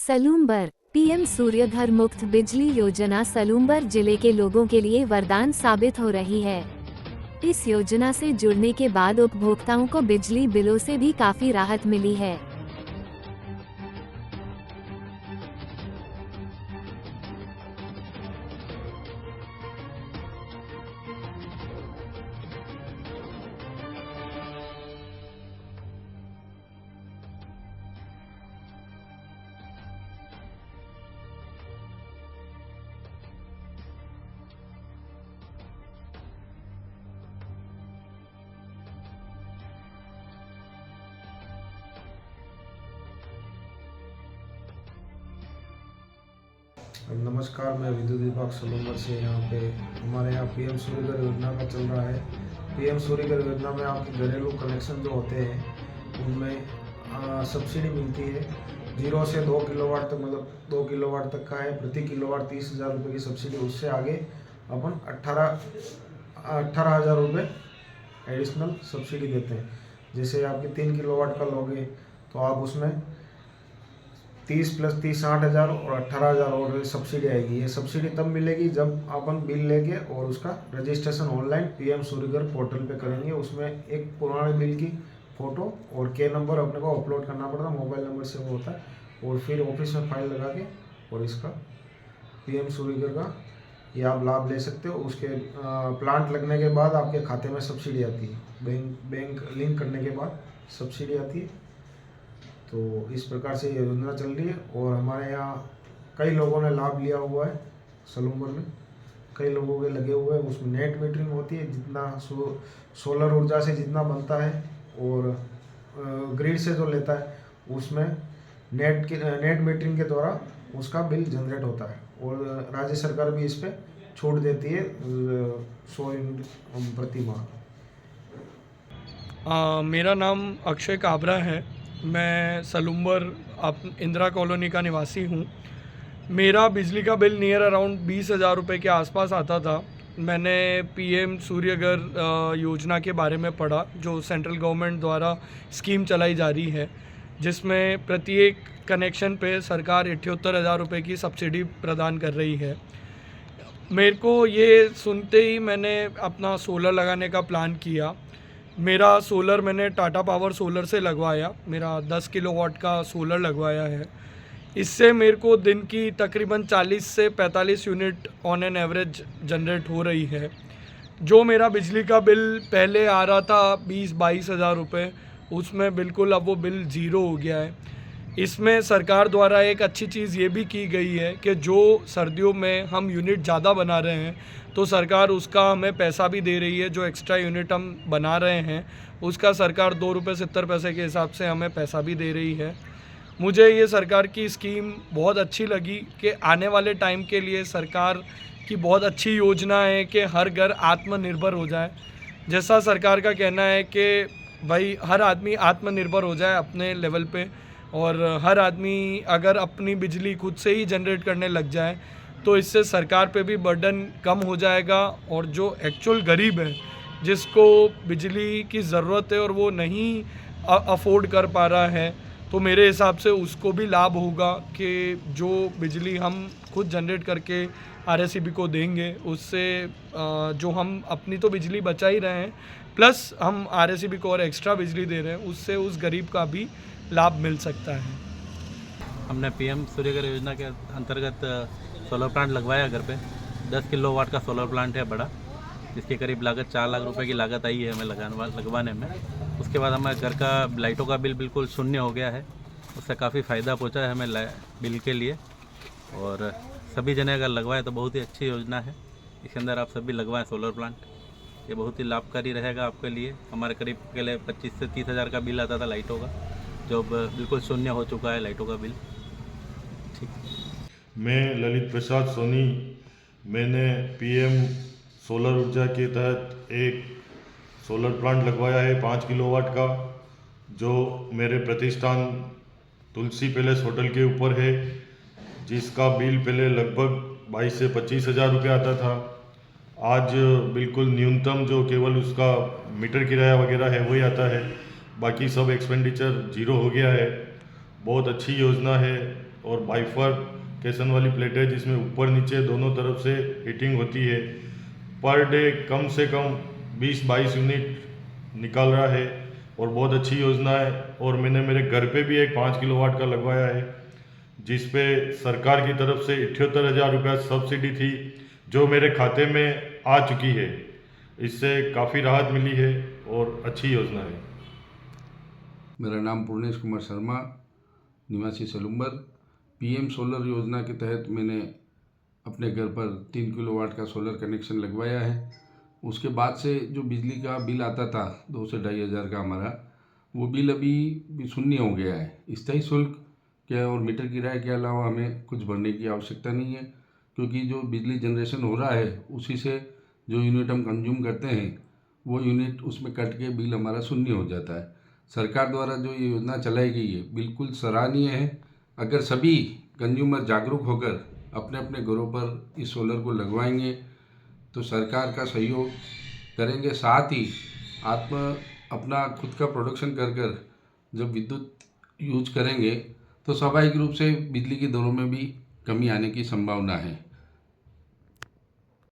Salumbar PM Surya Ghar मुफ्त बिजली योजना सलूम्बर जिले के लोगों के लिए वरदान साबित हो रही है। इस योजना से जुड़ने के बाद उपभोक्ताओं को बिजली बिलों से भी काफी राहत मिली है। नमस्कार, मैं विद्युत विभाग सलूम्बर से यहाँ पे हमारे यहाँ पीएम सूर्यघर योजना का चल रहा है। पीएम सूर्यघर योजना में आपके घरेलू कनेक्शन जो होते हैं उनमें सब्सिडी मिलती है। 0 से 2 किलोवाट तक, मतलब 2 किलोवाट तक का है। प्रति किलोवाट 30,000 रुपये की सब्सिडी। उससे आगे अपन 18,000 रुपये एडिशनल सब्सिडी देते हैं। जैसे आपके 3 किलोवाट का लोगे तो आप उसमें 30 + 30 60,000 और 18,000 और सब्सिडी आएगी। ये सब्सिडी तब मिलेगी जब अपन बिल लेंगे और उसका registration online PM Surya Ghar portal पे करेंगे। उसमें एक पुराने बिल की फ़ोटो और के नंबर अपने को अपलोड करना पड़ता है, मोबाइल नंबर से वो होता है। और फिर ऑफिस में फाइल लगा के और इसका पीएम सूर्यघर का ये आप लाभ ले सकते हो। उसके प्लांट लगने के बाद आपके खाते में सब्सिडी आती है। बैंक लिंक करने के बाद सब्सिडी आती है। तो इस प्रकार से ये योजना चल रही है और हमारे यहाँ कई लोगों ने लाभ लिया हुआ है। सलूम्बर में कई लोगों के लगे हुए हैं। उसमें नेट मीटरिंग होती है, जितना सोलर ऊर्जा से जितना बनता है और ग्रिड से जो लेता है उसमें नेट मीटरिंग के द्वारा उसका बिल जनरेट होता है। और राज्य सरकार भी इस पर छूट देती है 100 यूनिट प्रति माह। मेरा नाम अक्षय काबरा है। मैं सलूम्बर इंदिरा कॉलोनी का निवासी हूँ। मेरा बिजली का बिल नियर अराउंड 20,000 रुपये के आसपास आता था। मैंने पीएम सूर्यघर योजना के बारे में पढ़ा, जो सेंट्रल गवर्नमेंट द्वारा स्कीम चलाई जा रही है, जिसमें प्रत्येक कनेक्शन पे सरकार 78,000 रुपये की सब्सिडी प्रदान कर रही है। मेरे को ये सुनते ही मैंने अपना सोलर लगाने का प्लान किया। मेरा सोलर मैंने टाटा पावर सोलर से लगवाया। मेरा 10 किलोवाट का सोलर लगवाया है। इससे मेरे को दिन की तकरीबन 40 से 45 unit on an average generate हो रही है। जो मेरा बिजली का बिल पहले आ रहा था 20-22 हज़ार रुपये, उसमें बिल्कुल अब वो बिल ज़ीरो हो गया है। इसमें सरकार द्वारा एक अच्छी चीज़ ये भी की गई है कि जो सर्दियों में हम यूनिट ज़्यादा बना रहे हैं तो सरकार उसका हमें पैसा भी दे रही है। जो एक्स्ट्रा यूनिट हम बना रहे हैं उसका सरकार 2 रुपये 70 पैसे के हिसाब से हमें पैसा भी दे रही है। मुझे ये सरकार की स्कीम बहुत अच्छी लगी कि आने वाले टाइम के लिए सरकार की बहुत अच्छी योजना है कि हर घर आत्मनिर्भर हो जाए। जैसा सरकार का कहना है कि भाई हर आदमी आत्मनिर्भर हो जाए अपने लेवल पे, और हर आदमी अगर अपनी बिजली खुद से ही जनरेट करने लग जाए तो इससे सरकार पे भी बर्डन कम हो जाएगा। और जो एक्चुअल गरीब है, जिसको बिजली की ज़रूरत है और वो नहीं अफोर्ड कर पा रहा है, तो मेरे हिसाब से उसको भी लाभ होगा कि जो बिजली हम खुद जनरेट करके आरएसईबी को देंगे, उससे जो हम अपनी तो बिजली बचा ही रहे हैं, प्लस हम आरएसईबी को और एक्स्ट्रा बिजली दे रहे हैं, उससे उस गरीब का भी लाभ मिल सकता है। हमने पीएम सूर्यघर योजना के अंतर्गत सोलर प्लांट लगवाया घर पे। 10 किलोवाट का सोलर प्लांट है बड़ा, जिसके करीब लागत 4 लाख रुपए की लागत आई है हमें लगवाने में। उसके बाद हमारे घर का लाइटों का बिल बिल्कुल शून्य हो गया है। उससे काफ़ी फ़ायदा पहुंचा है हमें बिल के लिए। और सभी जने अगर लगवाएं तो बहुत ही अच्छी योजना है। इसके अंदर आप सभी लगवाएं सोलर प्लांट, ये बहुत ही लाभकारी रहेगा आपके लिए। हमारे करीब पहले 25 से 30 हज़ार का बिल आता था लाइटों का, जो बिल्कुल शून्य हो चुका है लाइटों का बिल। ठीक। मैं ललित प्रसाद सोनी। मैंने पीएम सोलर ऊर्जा के तहत एक सोलर प्लांट लगवाया है 5 किलोवाट का, जो मेरे प्रतिष्ठान तुलसी पैलेस होटल के ऊपर है, जिसका बिल पहले लगभग 22 से 25 हज़ार रुपये आता था। आज बिल्कुल न्यूनतम जो केवल उसका मीटर किराया वगैरह है वही आता है, बाकी सब एक्सपेंडिचर जीरो हो गया है। बहुत अच्छी योजना है और बाइफरकेशन वाली प्लेट है जिसमें ऊपर नीचे दोनों तरफ से हीटिंग होती है। पर डे कम से कम 20-22 यूनिट निकाल रहा है और बहुत अच्छी योजना है। और मैंने मेरे घर पे भी एक 5 किलोवाट का लगवाया है जिस पे सरकार की तरफ से 78,000 रुपये सब्सिडी थी जो मेरे खाते में आ चुकी है। इससे काफ़ी राहत मिली है और अच्छी योजना है। मेरा नाम पूर्णेश कुमार शर्मा, निवासी सलूम्बर। पीएम सोलर योजना के तहत मैंने अपने घर पर 3 किलोवाट का सोलर कनेक्शन लगवाया है। उसके बाद से जो बिजली का बिल आता था 2 से 2.5 हज़ार का हमारा, वो बिल अभी शून्य हो गया है। स्थायी शुल्क क्या और मीटर किराए के अलावा हमें कुछ भरने की आवश्यकता नहीं है, क्योंकि जो बिजली जनरेशन हो रहा है उसी से जो यूनिट हम कंज्यूम करते हैं वो यूनिट उसमें कट के बिल हमारा शून्य हो जाता है। सरकार द्वारा जो ये योजना चलाई गई है बिल्कुल सराहनीय है। अगर सभी कंज्यूमर जागरूक होकर अपने अपने घरों पर इस सोलर को लगवाएंगे तो सरकार का सहयोग करेंगे, साथ ही अपना खुद का प्रोडक्शन कर जब विद्युत यूज करेंगे तो स्वाभाविक रूप से बिजली की दरों में भी कमी आने की संभावना है।